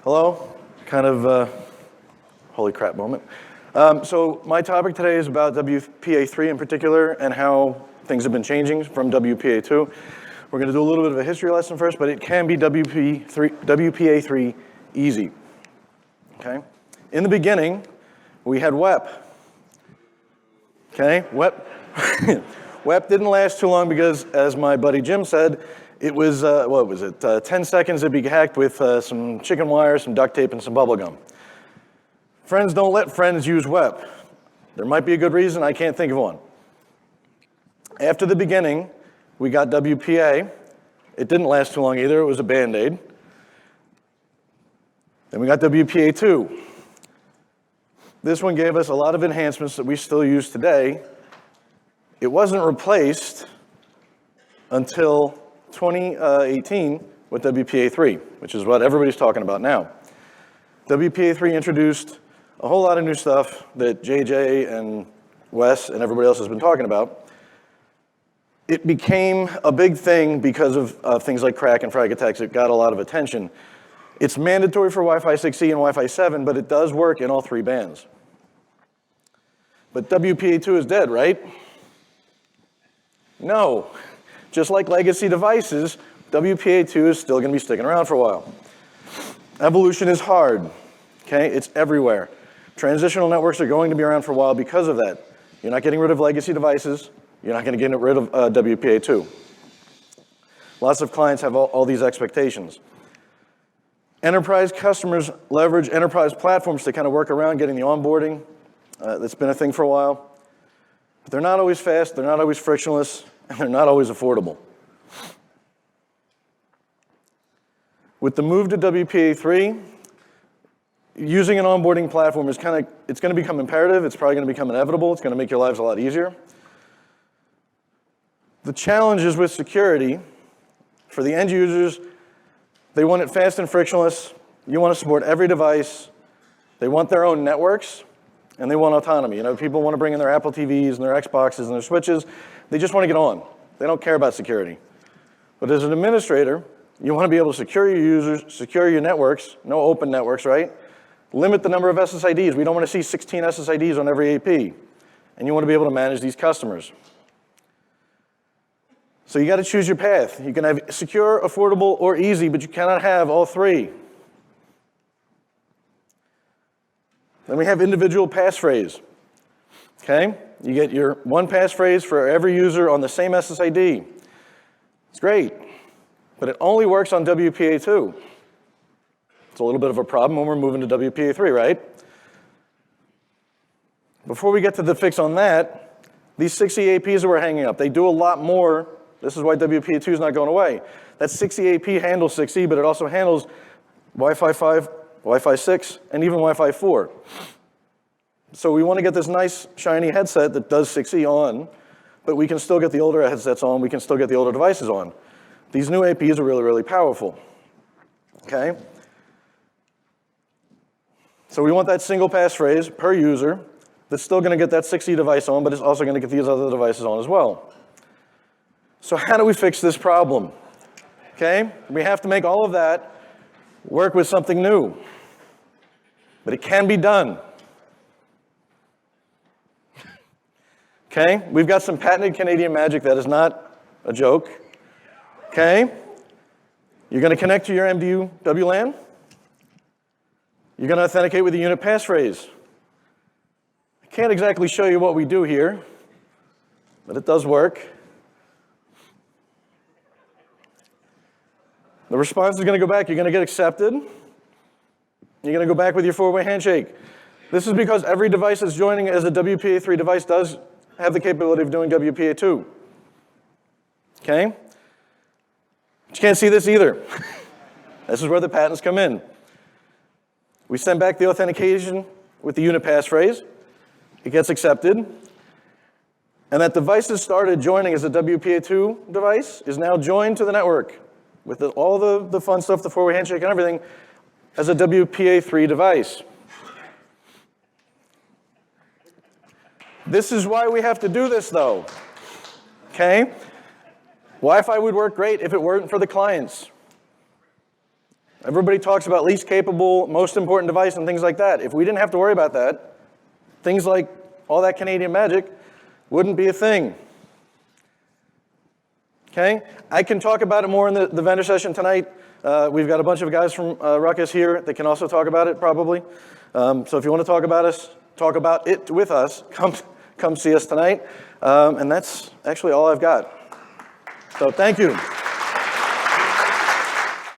Hello, kind of holy crap moment. So my topic today is about WPA3 in particular and how things have been changing from WPA2. We're going to do a little bit of a history lesson first, but it can be WPA3 easy. Okay? In the beginning, we had WEP. Okay? WEP. WEP didn't last too long because, as my buddy Jim said, it was, 10 seconds to be hacked with some chicken wire, some duct tape, and some bubble gum. Friends don't let friends use WEP. There might be a good reason, I can't think of one. After the beginning, we got WPA. It didn't last too long either, it was a Band-Aid. Then we got WPA2. This one gave us a lot of enhancements that we still use today. It wasn't replaced until 2018 with WPA3, which is what everybody's talking about now. WPA3 introduced a whole lot of new stuff that JJ and Wes and everybody else has been talking about. It became a big thing because of things like crack and frag attacks. It got a lot of attention. It's mandatory for Wi-Fi 6E and Wi-Fi 7, but it does work in all three bands. But WPA2 is dead, right? No. Just like legacy devices, WPA2 is still going to be sticking around for a while. Evolution is hard, okay? It's everywhere. Transitional networks are going to be around for a while because of that. You're not getting rid of legacy devices. You're not going to get rid of WPA2. Lots of clients have all these expectations. Enterprise customers leverage enterprise platforms to kind of work around getting the onboarding. That's been a thing for a while. But they're not always fast, they're not always frictionless, and they're not always affordable. With the move to WPA3, using an onboarding platform is it's going to become imperative, it's probably going to become inevitable, it's going to make your lives a lot easier. The challenge is with security. For the end users, they want it fast and frictionless. You want to support every device. They want their own networks, and they want autonomy. You know, people want to bring in their Apple TVs and their Xboxes and their Switches. They just want to get on. They don't care about security. But as an administrator, you want to be able to secure your users, secure your networks, no open networks, right? Limit the number of SSIDs. We don't want to see 16 SSIDs on every AP. And you want to be able to manage these customers. So you got to choose your path. You can have secure, affordable, or easy, but you cannot have all three. Then we have individual passphrase. Okay? You get your one passphrase for every user on the same SSID. It's great, but it only works on WPA2. It's a little bit of a problem when we're moving to WPA3, right? Before we get to the fix on that, these 60 APs that we're hanging up, they do a lot more. This is why WPA2 is not going away. That 60 AP handles 6E, but it also handles Wi-Fi 5, Wi-Fi 6, and even Wi-Fi 4. So we want to get this nice, shiny headset that does 6E on, but we can still get the older headsets on, we can still get the older devices on. These new APs are really, really powerful. Okay? So we want that single passphrase per user that's still going to get that 6E device on, but it's also going to get these other devices on as well. So how do we fix this problem? Okay? We have to make all of that work with something new. But it can be done. Okay? We've got some patented Canadian magic that is not a joke. Okay? You're going to connect to your MDU WLAN. You're going to authenticate with a unit passphrase. I can't exactly show you what we do here, but it does work. The response is going to go back. You're going to get accepted. You're going to go back with your four-way handshake. This is because every device that's joining as a WPA3 device does have the capability of doing WPA2. Okay? But you can't see this either. This is where the patents come in. We send back the authentication with the unit passphrase. It gets accepted. And that device that started joining as a WPA2 device is now joined to the network with all the fun stuff, the four-way handshake and everything, as a WPA3 device. This is why we have to do this, though. Okay? Wi-Fi would work great if it weren't for the clients. Everybody talks about least capable, most important device and things like that. If we didn't have to worry about that, things like all that Canadian magic wouldn't be a thing. Okay? I can talk about it more in the vendor session tonight. We've got a bunch of guys from Ruckus here that can also talk about it probably. So if you want to talk about it with us, come see us tonight. And that's actually all I've got. So thank you.